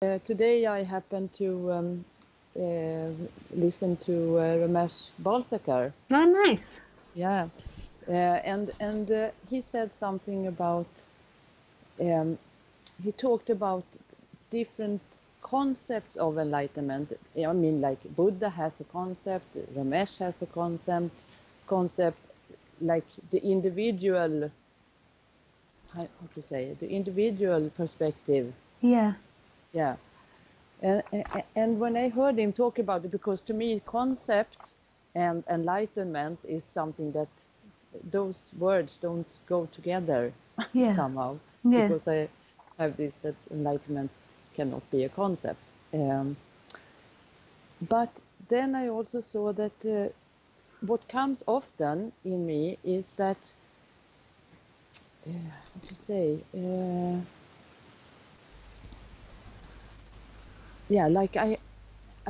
today I happened to listen to Ramesh Balsekar. Oh, nice. Yeah, and he said something about. He talked about different concepts of enlightenment. I mean, like Buddha has a concept, Ramesh has a concept, like the individual. How to say the individual perspective. Yeah. Yeah. And when I heard him talk about it, because to me, concept and enlightenment is something that those words don't go together Yeah. somehow. Yeah. Because I have this that enlightenment cannot be a concept. But then I also saw that what comes often in me is that, how to say, yeah, like I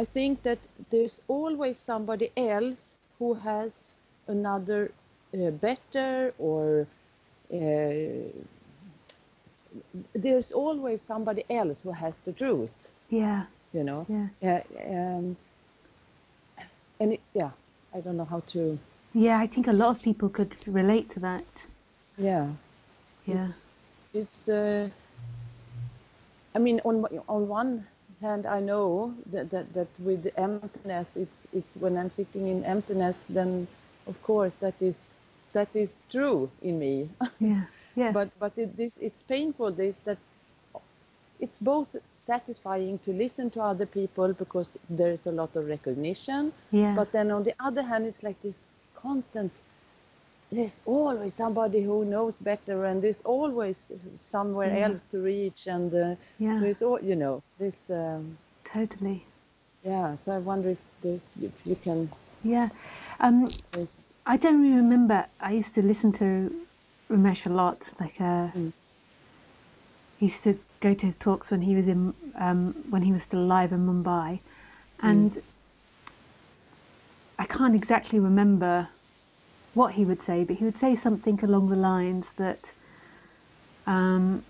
think that there's always somebody else who has another better, or there's always somebody else who has the truth, Yeah. you know. Yeah. And yeah, I don't know how to. Yeah, I think a lot of people could relate to that. Yeah, Yeah. it's. I mean, on one hand, I know that with the emptiness, it's when I'm sitting in emptiness, then of course that is true in me. Yeah. Yeah. But it's painful. That it's both satisfying to listen to other people because there's a lot of recognition. Yeah. But then on the other hand, it's like this constant. There's always somebody who knows better, and there's always somewhere else to reach, and there's all, this. Totally. Yeah, so I wonder if you can. Yeah. Say. I don't really remember. I used to listen to Ramesh a lot. Like, he used to go to his talks when he was when he was still alive in Mumbai, and I can't exactly remember what he would say, but he would say something along the lines that that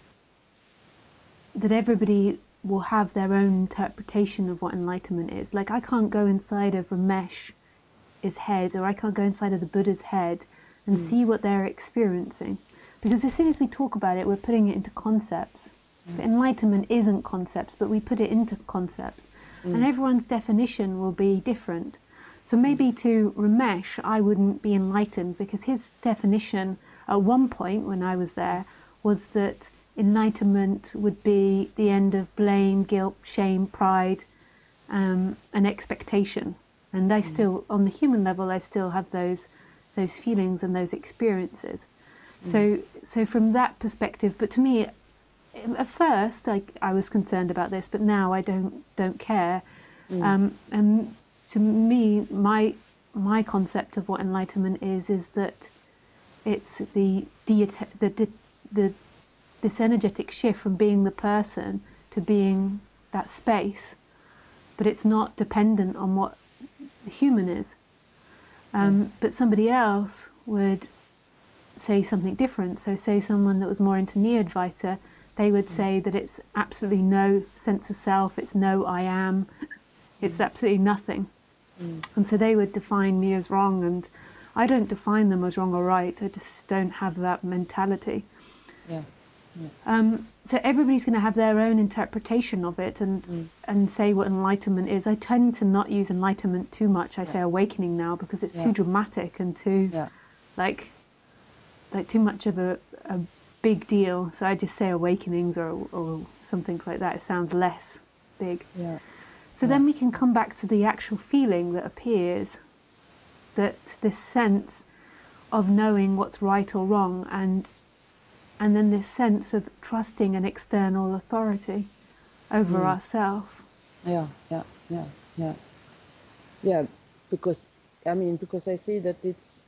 everybody will have their own interpretation of what enlightenment is. Like, I can't go inside of Ramesh's head, or I can't go inside of the Buddha's head and see what they're experiencing, because as soon as we talk about it, we're putting it into concepts. But enlightenment isn't concepts, but we put it into concepts, and everyone's definition will be different. So maybe to Ramesh, I wouldn't be enlightened, because his definition at one point when I was there was that enlightenment would be the end of blame, guilt, shame, pride, and expectation. And I still, on the human level, I still have those feelings and those experiences. So from that perspective, but to me, at first, I was concerned about this, but now I don't care. And to me, my concept of what enlightenment is that it's this energetic shift from being the person to being that space, but it's not dependent on what the human is. But somebody else would say something different. So say someone that was more into Neo-Advaita, they would say that it's absolutely no sense of self, it's no I am, it's absolutely nothing. And so they would define me as wrong, and I don't define them as wrong or right, I just don't have that mentality. So everybody's going to have their own interpretation of it, and say what enlightenment is. I tend to not use enlightenment too much. I say awakening now because it's too dramatic and too like too much of a big deal. So I just say awakenings or something like that. It sounds less big. So then we can come back to the actual feeling that appears, that this sense of knowing what's right or wrong, and then this sense of trusting an external authority over ourselves. Yeah, because I see that it's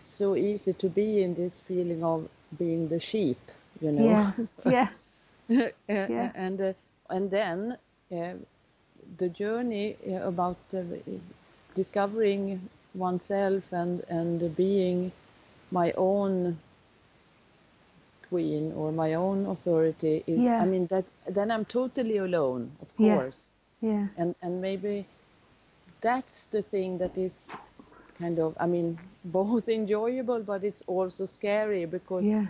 so easy to be in this feeling of being the sheep, and then the journey about discovering oneself and being my own queen or my own authority is, Yeah. I mean, that then I'm totally alone, of Yeah. course. Yeah. And maybe that's the thing that is kind of, I mean, both enjoyable, but it's also scary Yeah.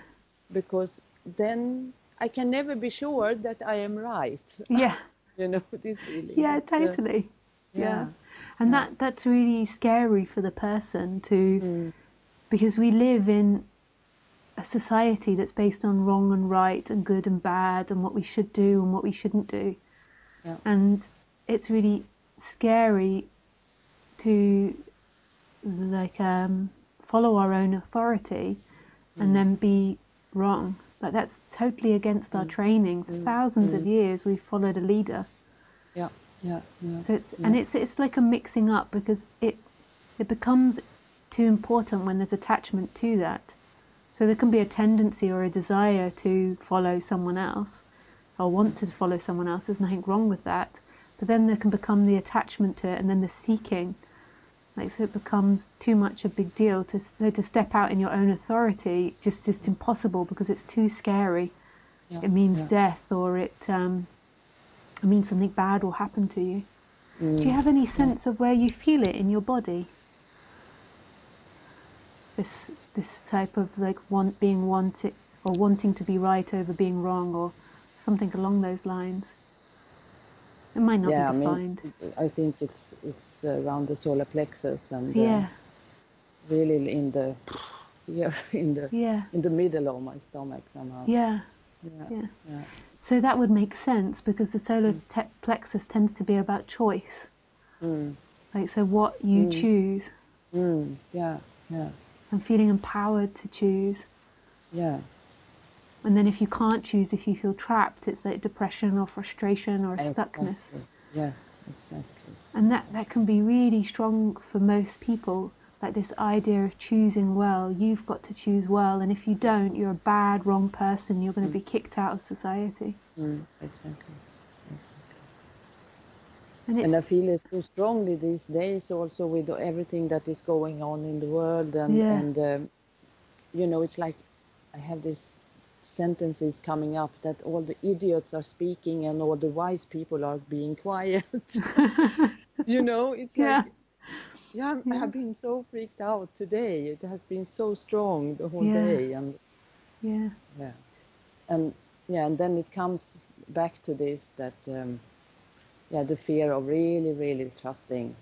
because then I can never be sure that I am right. Yeah. You know, this feeling. Yeah, It's totally. Yeah. yeah, And yeah. that's really scary for the person to, Mm, because we live in a society that's based on wrong and right and good and bad and what we should do and what we shouldn't do. yeah. And it's really scary to like follow our own authority and then be wrong. Like that's totally against our training. For thousands of years we've followed a leader. Yeah, yeah, yeah. So it's yeah. and it's like a mixing up because it becomes too important when there's attachment to that. So there can be a tendency or a desire to follow someone else or want to follow someone else. There's nothing wrong with that. But then there can become the attachment to it and then the seeking. Like, so it becomes too much a big deal. To step out in your own authority just is impossible because it's too scary. Yeah, It means yeah. death, or it means something bad will happen to you. Do you have any sense of where you feel it in your body? This type of like being wanted or wanting to be right over being wrong or something along those lines. It might not Yeah, be I mean, defined. I think it's around the solar plexus and Yeah, really in the here yeah, in the middle of my stomach somehow. yeah, Yeah, yeah. yeah, So that would make sense because the solar plexus tends to be about choice. Like, so what you choose yeah, yeah, and feeling empowered to choose. yeah. And then if you can't choose, if you feel trapped, it's like depression or frustration or a stuckness. Exactly. Yes, exactly. And that can be really strong for most people, like this idea of choosing well. You've got to choose well, and if you don't, you're a bad, wrong person. You're going to be kicked out of society. Exactly. And And I feel it so strongly these days also with everything that is going on in the world yeah, you know, it's like I have these sentences coming up that all the idiots are speaking and all the wise people are being quiet. You know, it's like, yeah, yeah, I yeah, have been so freaked out today. It has been so strong the whole yeah, day. And yeah, yeah, and yeah, and then it comes back to this that, yeah, the fear of really, really trusting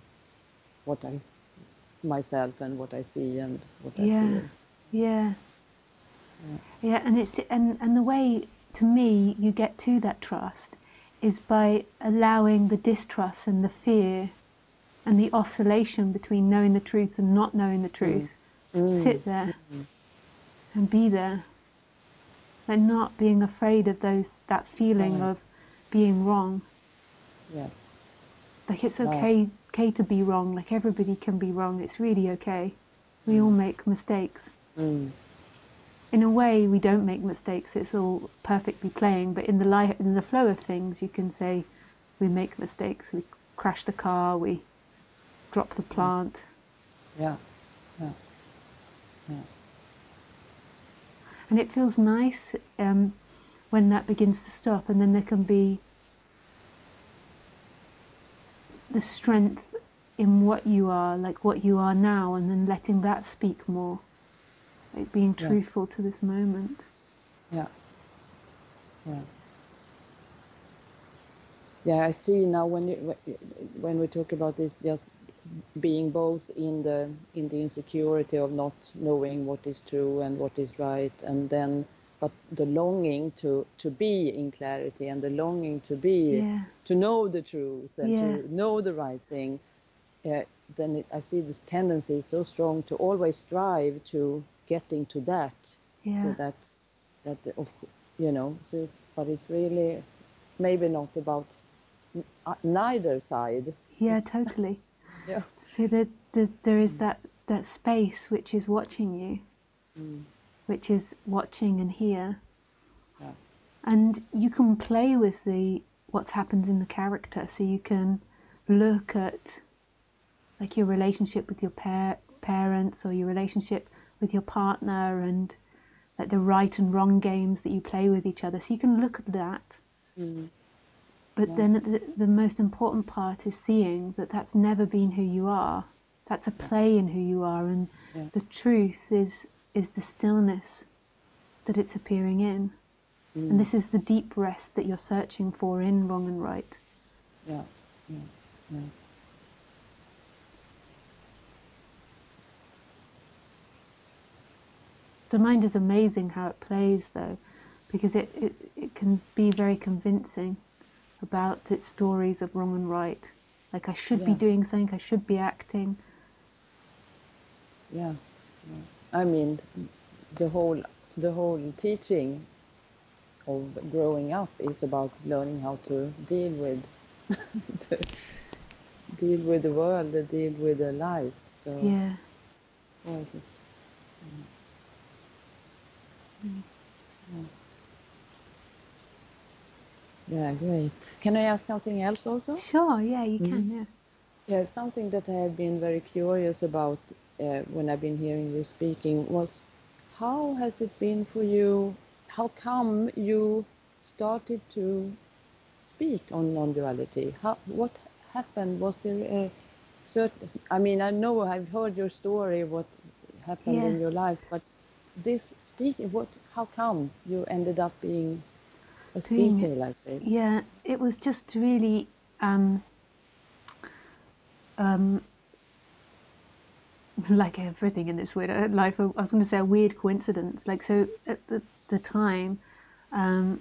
what I myself and what I see and what I yeah, feel. yeah, yeah. And it's and the way to me you get to that trust is by allowing the distrust and the fear and the oscillation between knowing the truth and not knowing the truth sit there and be there, and not being afraid of that feeling of being wrong. Yes. Like, it's No. okay to be wrong. Like, everybody can be wrong. It's really okay. We all make mistakes. In a way, we don't make mistakes. It's all perfectly playing. But in the flow of things, you can say we make mistakes. We crash the car. We drop the plant. Yeah. Yeah. Yeah. And it feels nice when that begins to stop, and then there can be the strength in what you are, like what you are now, and then letting that speak more, like being truthful to this moment. Yeah. Yeah. Yeah, I see now when we talk about this, just being both in the insecurity of not knowing what is true and what is right, and then but the longing to be in clarity and the longing to be Yeah, to know the truth and yeah, to know the right thing. Then I see this tendency so strong to always strive to getting to that, so yeah, that of you know. So but it's really maybe not about neither side. yeah, It's totally. yeah. So there is that space which is watching you, which is watching and here, Yeah. and you can play with what's happened in the character. So you can look at like your relationship with your parents or your relationship with your partner, and like the right and wrong games that you play with each other. So you can look at that. But then the most important part is seeing that that's never been who you are. That's a play in who you are, and the truth is the stillness that it's appearing in. And this is the deep rest that you're searching for in wrong and right. Yeah. The mind is amazing how it plays, though, because it can be very convincing about its stories of wrong and right. Like, I should be doing something, I should be acting. Yeah. I mean, the whole teaching of growing up is about learning how to deal with deal with the world, deal with the life. So Yeah. yes, it's yeah, great. Can I ask something else also? Sure, yeah, you can, yeah. Yeah, something that I have been very curious about when I've been hearing you speaking was, how has it been for you? How come you started to speak on non-duality? What happened? Was there a certain? I mean, I know I've heard your story, what happened in your life, but this speaking, how come you ended up being a speaker like this? Yeah, it was just really like everything in this weird life. I was going to say a weird coincidence. Like, so at the time, a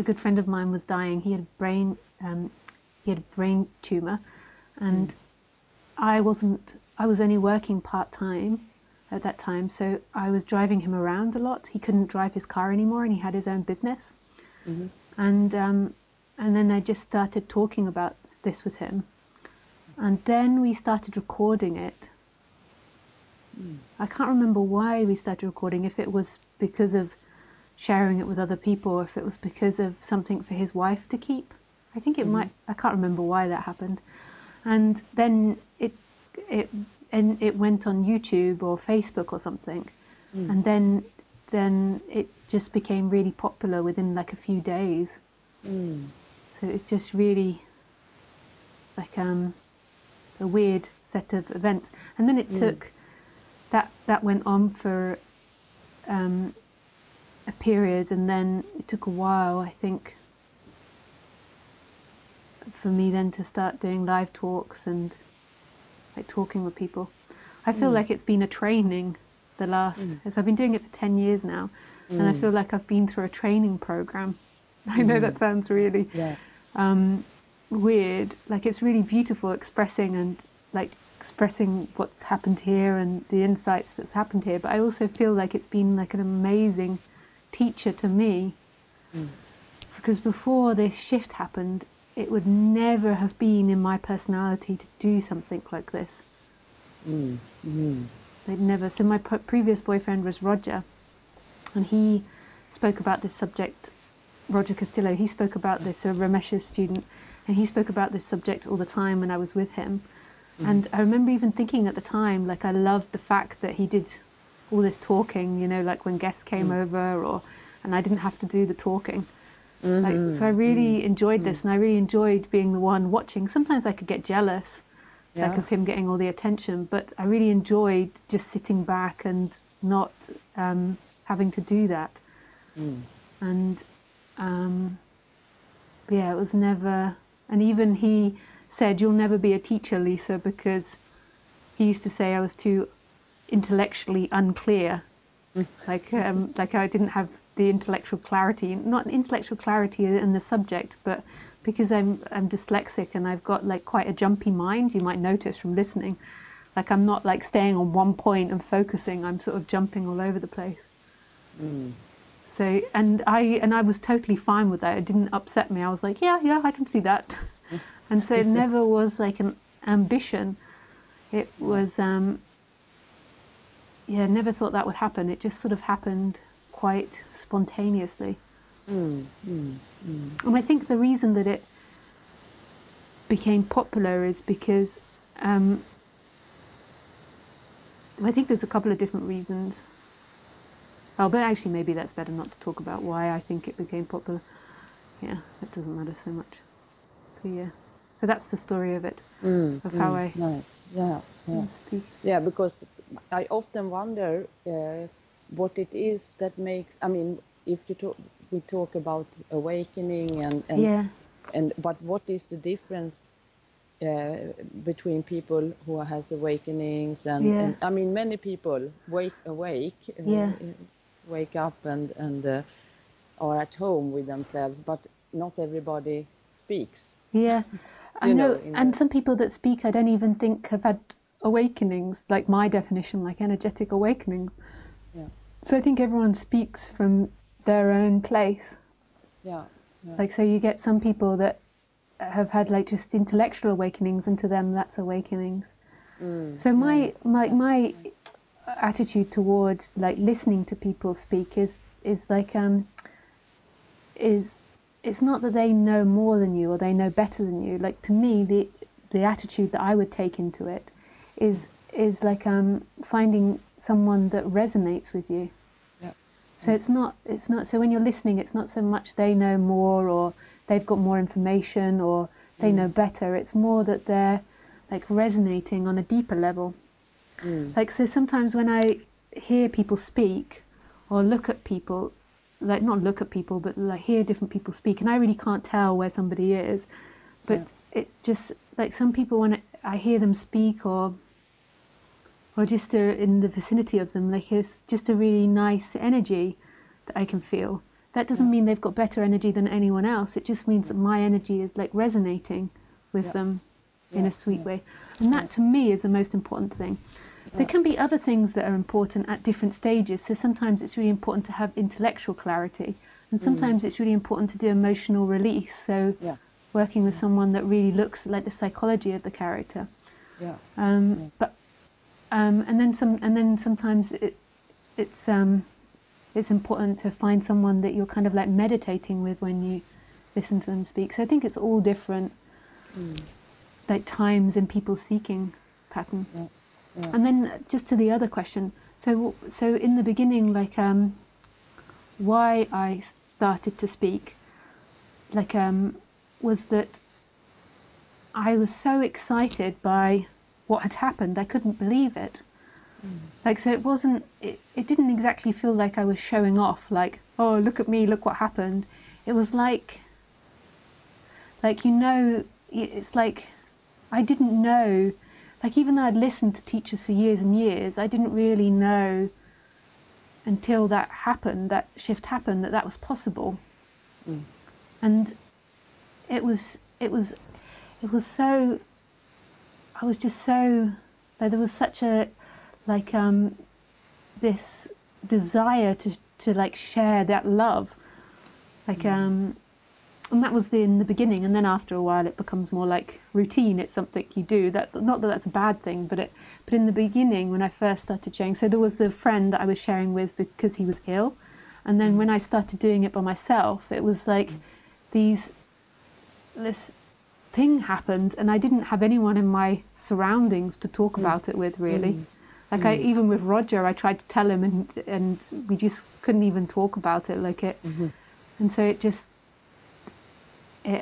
good friend of mine was dying. He had a brain tumor, and I was only working part-time at that time, so I was driving him around a lot. He couldn't drive his car anymore, and he had his own business. And then I just started talking about this with him, and then we started recording it. I can't remember why we started recording, if it was because of sharing it with other people, or if it was because of something for his wife to keep. I think it might, I can't remember why that happened. And then it went on YouTube or Facebook or something. And then it just became really popular within like a few days. So it's just really like a weird set of events. And then it took, that went on for a period, and then it took a while, I think, for me then to start doing live talks and like talking with people. I feel like it's been a training the last, as I've been doing it for 10 years now, and I feel like I've been through a training program. I know that sounds really weird. Like, it's really beautiful expressing and like expressing what's happened here and the insights that's happened here, but I also feel like it's been like an amazing teacher to me, because before this shift happened, it would never have been in my personality to do something like this. They'd never. So my previous boyfriend was Roger, and he spoke about this subject, Roger Castillo, he spoke about this, Ramesh's student, and he spoke about this subject all the time when I was with him. And I remember even thinking at the time, like, I loved the fact that he did all this talking, you know, like when guests came over, and I didn't have to do the talking. Like, so I really enjoyed this, and I really enjoyed being the one watching. Sometimes I could get jealous, like, of him getting all the attention, but I really enjoyed just sitting back and not having to do that. And yeah, it was never, and even he said, "You'll never be a teacher, Lisa," because he used to say I was too intellectually unclear, like I didn't have the intellectual clarity, not intellectual clarity in the subject, but because I'm dyslexic and I've got like quite a jumpy mind. You might notice from listening, like I'm not like staying on one point and focusing. I'm sort of jumping all over the place. So and I was totally fine with that. It didn't upset me. I was like, yeah, I can see that. And so it never was like an ambition. It was never thought that would happen. It just sort of happened quite spontaneously. And I think the reason that it became popular is because I think there's a couple of different reasons. Oh, but actually maybe that's better not to talk about why I think it became popular. Yeah, that doesn't matter so much. So yeah, so that's the story of it, of how I nice. Yeah, yeah. speak. Yeah, because I often wonder what it is that makes. I mean, if we talk about awakening and but what is the difference between people who has awakenings and I mean many people wake up and are at home with themselves, but not everybody speaks. Yeah, I know, and some people that speak I don't even think have had awakenings, like my definition, like energetic awakenings. Yeah. So I think everyone speaks from their own place. Yeah. Like, so you get some people that have had like just intellectual awakenings, and to them that's awakenings. So my attitude towards like listening to people speak is like it's not that they know more than you or they know better than you. Like, to me, the attitude that I would take into it is like finding someone that resonates with you. Yeah. So it's not so when you're listening, it's not so much they know more or they've got more information or they know better. It's more that they're like resonating on a deeper level. Like, so sometimes when I hear people speak or look at people, like not look at people, but like hear different people speak, and I really can't tell where somebody is, but it's just like some people, when I hear them speak or just in the vicinity of them, like it's just a really nice energy that I can feel. That doesn't mean they've got better energy than anyone else. It just means that my energy is like resonating with them in a sweet way. And that to me is the most important thing. There can be other things that are important at different stages. So sometimes it's really important to have intellectual clarity, and sometimes it's really important to do emotional release. So working with someone that really looks like the psychology of the character. But and then sometimes it's important to find someone that you're kind of like meditating with when you listen to them speak. So I think it's all different, like times in people's seeking pattern. And then just to the other question, so in the beginning, like why I started to speak, like was that I was so excited by what had happened. I couldn't believe it. Like, so it wasn't, it didn't exactly feel like I was showing off, like, oh, look at me, look what happened. It was like, you know, it's like I didn't know, like, even though I'd listened to teachers for years and years, I didn't really know until that happened, that shift happened, that was possible. And it was so, I was just so, like, there was such a, like, this desire to like share that love, like, and that was in the beginning, and then after a while it becomes more like routine. It's something you do. That, not that that's a bad thing, but in the beginning when I first started sharing, so there was the friend that I was sharing with because he was ill, and then when I started doing it by myself, it was like this thing happened, and I didn't have anyone in my surroundings to talk about it with, really. Like, I even with Roger, I tried to tell him, and we just couldn't even talk about it, like it. And so it just, it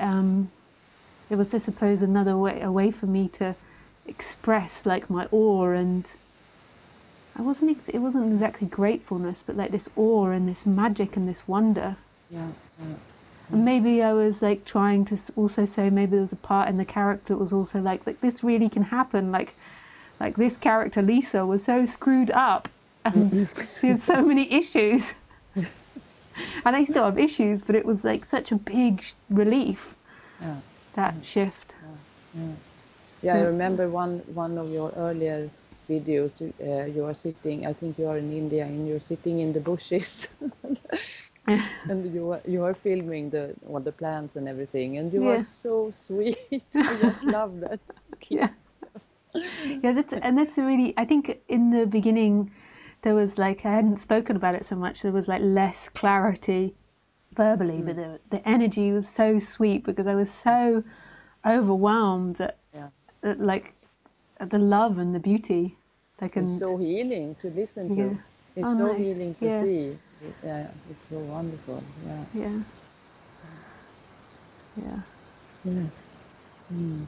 was, I suppose, another way, a way for me to express like my awe, and it wasn't exactly gratefulness, but like this awe and this magic and this wonder. And maybe I was like trying to also say, maybe there was a part in the character that was also like this really can happen, like this character Lisa was so screwed up and she had so many issues. And I still have issues, but it was like such a big relief, that shift. I remember one of your earlier videos. You are sitting, I think you are in India, and you're sitting in the bushes, and you are filming all the plants and everything, and you are so sweet. I just love that. That's a really, I think in the beginning there was like, I hadn't spoken about it so much, there was like less clarity verbally, but the energy was so sweet because I was so overwhelmed at like at the love and the beauty Like, It's so healing to listen to. It's so nice. healing to see. Yeah, it's so wonderful. Yeah. Yes. Mm.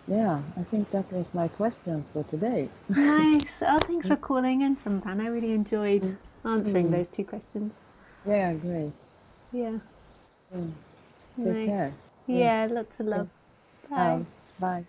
Yeah, I think that was my questions for today. Nice. Oh, thanks for calling in, Sampan. I really enjoyed answering those 2 questions. Yeah, great. Yeah. So, take Nice. care. Yes. Yeah, lots of love. Yes. Bye. Bye.